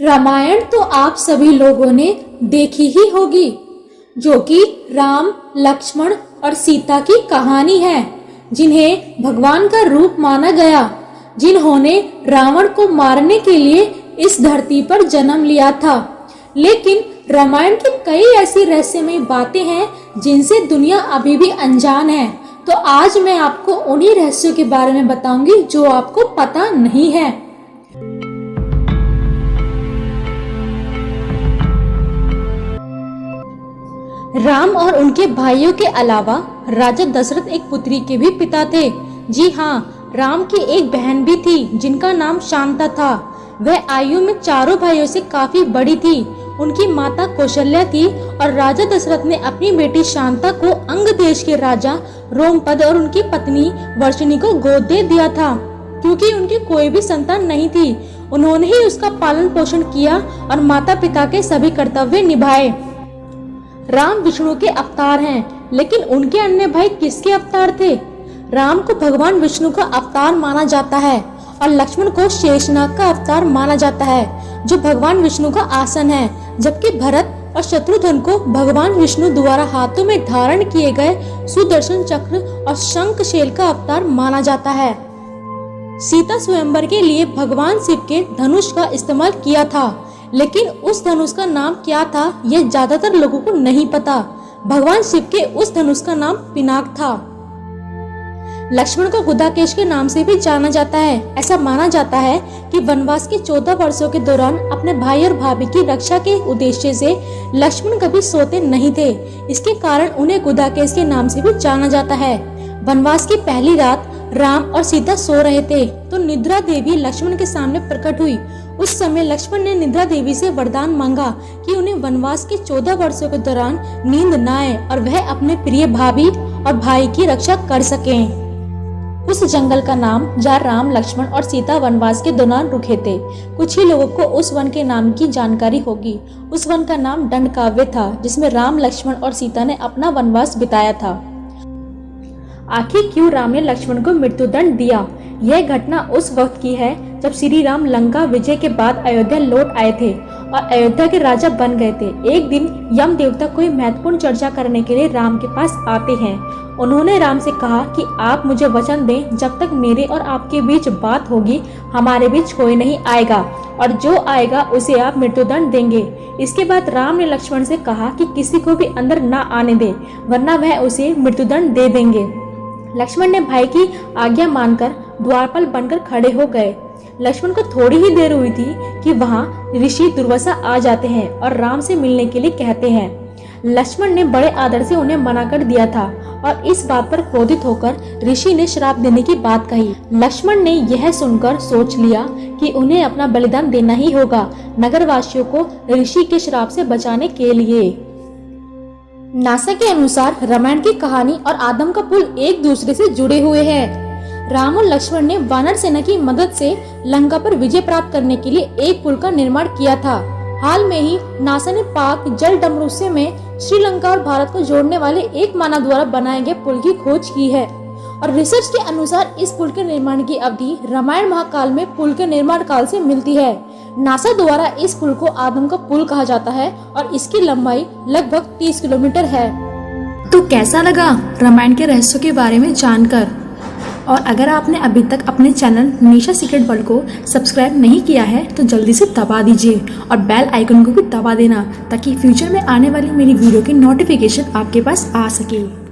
रामायण तो आप सभी लोगों ने देखी ही होगी, जो कि राम, लक्ष्मण और सीता की कहानी है, जिन्हें भगवान का रूप माना गया, जिन्होंने रावण को मारने के लिए इस धरती पर जन्म लिया था। लेकिन रामायण की कई ऐसी रहस्यमयी बातें हैं जिनसे दुनिया अभी भी अनजान है। तो आज मैं आपको उन्हीं रहस्यों के बारे में बताऊंगी जो आपको पता नहीं है। राम और उनके भाइयों के अलावा राजा दशरथ एक पुत्री के भी पिता थे। जी हाँ, राम की एक बहन भी थी जिनका नाम शांता था। वह आयु में चारों भाइयों से काफी बड़ी थी। उनकी माता कौशल्या थी और राजा दशरथ ने अपनी बेटी शांता को अंग देश के राजा रोमपद और उनकी पत्नी वर्षिणी को गोद दे दिया था। क्योंकि उनकी कोई भी संतान नहीं थी, उन्होंने ही उसका पालन पोषण किया और माता पिता के सभी कर्तव्य निभाए। राम विष्णु के अवतार हैं, लेकिन उनके अन्य भाई किसके अवतार थे? राम को भगवान विष्णु का अवतार माना जाता है और लक्ष्मण को शेषनाग का अवतार माना जाता है, जो भगवान विष्णु का आसन है। जबकि भरत और शत्रुघ्न को भगवान विष्णु द्वारा हाथों में धारण किए गए सुदर्शन चक्र और शंखशैल का अवतार माना जाता है। सीता स्वयंवर के लिए भगवान शिव के धनुष का इस्तेमाल किया था, लेकिन उस धनुष का नाम क्या था यह ज्यादातर लोगों को नहीं पता। भगवान शिव के उस धनुष का नाम पिनाक था। लक्ष्मण को गुदाकेश के नाम से भी जाना जाता है। ऐसा माना जाता है कि वनवास के 14 वर्षों के दौरान अपने भाई और भाभी की रक्षा के उद्देश्य से लक्ष्मण कभी सोते नहीं थे। इसके कारण उन्हें गुदाकेश के नाम से भी जाना जाता है। वनवास की पहली रात राम और सीता सो रहे थे तो निद्रा देवी लक्ष्मण के सामने प्रकट हुई। उस समय लक्ष्मण ने निद्रा देवी से वरदान मांगा कि उन्हें वनवास के 14 वर्षों के दौरान नींद न आए और वह अपने प्रिय भाभी और भाई की रक्षा कर सकें। उस जंगल का नाम जहाँ राम, लक्ष्मण और सीता वनवास के दौरान रुके थे। कुछ ही लोगों को उस वन के नाम की जानकारी होगी। उस वन का नाम दंडकाव्य था, जिसमें राम, लक्ष्मण और सीता ने अपना वनवास बिताया था। आखिर क्यों राम ने लक्ष्मण को मृत्युदंड दिया? यह घटना उस वक्त की है जब श्री राम लंका विजय के बाद अयोध्या लौट आए थे और अयोध्या के राजा बन गए थे। एक दिन यम देवता कोई महत्वपूर्ण चर्चा करने के लिए राम के पास आते हैं। उन्होंने राम से कहा कि आप मुझे वचन दें, जब तक मेरे और आपके बीच बात होगी हमारे बीच कोई नहीं आएगा और जो आएगा उसे आप मृत्युदंड देंगे। इसके बाद राम ने लक्ष्मण से कहा कि किसी को भी अंदर न आने दे, वरना वह उसे मृत्युदंड दे देंगे। लक्ष्मण ने भाई की आज्ञा मानकर द्वारपाल बनकर खड़े हो गए। लक्ष्मण को थोड़ी ही देर हुई थी कि वहां ऋषि दुर्वासा आ जाते हैं और राम से मिलने के लिए कहते हैं। लक्ष्मण ने बड़े आदर से उन्हें मना कर दिया था और इस बात पर क्रोधित होकर ऋषि ने श्राप देने की बात कही। लक्ष्मण ने यह सुनकर सोच लिया कि उन्हें अपना बलिदान देना ही होगा, नगरवासियों को ऋषि के श्राप से बचाने के लिए। नासा के अनुसार रामायण की कहानी और आदम का पुल एक दूसरे से जुड़े हुए हैं। राम और लक्ष्मण ने वानर सेना की मदद से लंका पर विजय प्राप्त करने के लिए एक पुल का निर्माण किया था। हाल में ही नासा ने पाक जल डमरूसे में श्रीलंका और भारत को जोड़ने वाले एक मानव द्वारा बनाए गए पुल की खोज की है और रिसर्च के अनुसार इस पुल के निर्माण की अवधि रामायण महाकाल में पुल के निर्माण काल से मिलती है। नासा द्वारा इस पुल को आदम का पुल कहा जाता है और इसकी लंबाई लगभग 30 किलोमीटर है। तो कैसा लगा रामायण के रहस्यों के बारे में जानकर? और अगर आपने अभी तक अपने चैनल निशा सीक्रेट वर्ल्ड को सब्सक्राइब नहीं किया है तो जल्दी से दबा दीजिए और बेल आइकन को भी दबा देना, ताकि फ्यूचर में आने वाली मेरी वीडियो की नोटिफिकेशन आपके पास आ सके।